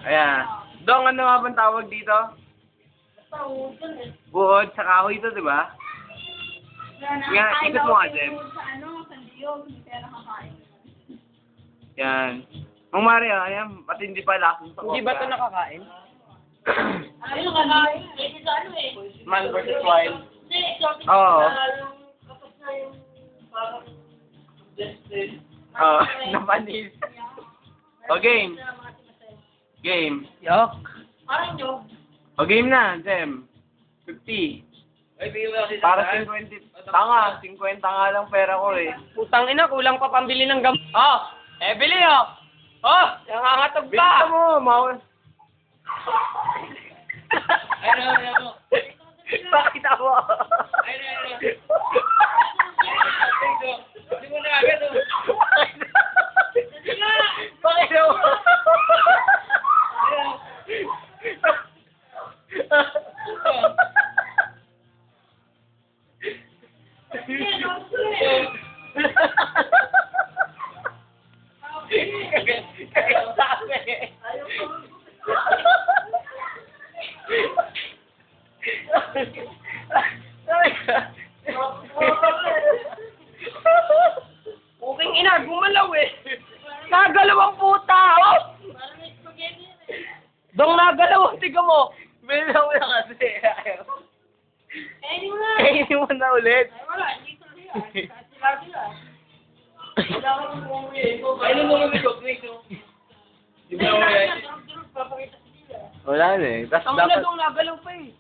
Ayan. Dong, ano nga bang tawag dito? Buhod sa kahoy ito, di ba? Nga, ikot mo nga, Jem. Yan. Mang Mario, ayan, matindi pala. Hindi ba ito nakakain? Man versus wild. Oo. Oo, napanis. O, game. Game. Yok. O, game na, Jem. 50. Para 50. Tanga, 50 nga lang pera ko eh. Putang ina, kulang pa pambili ng gamot. Oh! Bili oh! Oh! Nangangatog Bilito pa! mo, mawal. Ano? Pakita mo. Hindi mo na agad oh. Pakita mo. Puking ina, gumalaw eh. Nagalaw ang puta, oh! Dong nagalaw, tiga mo. Bilang mo na kasi. Kainin mo na ulit. Ayun mo may chocolate, oh. Di ba mo yan? Wala na eh. Tas Ang dapat... dong nagalaw pa eh.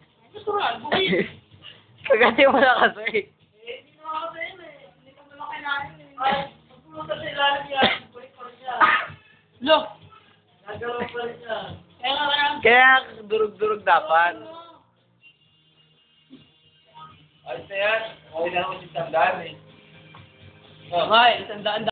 Kagati mo na kasi. Look! Kaya durug-durug dapat. Ayos na yan. Okay na ako si Sandaan eh. Okay, 100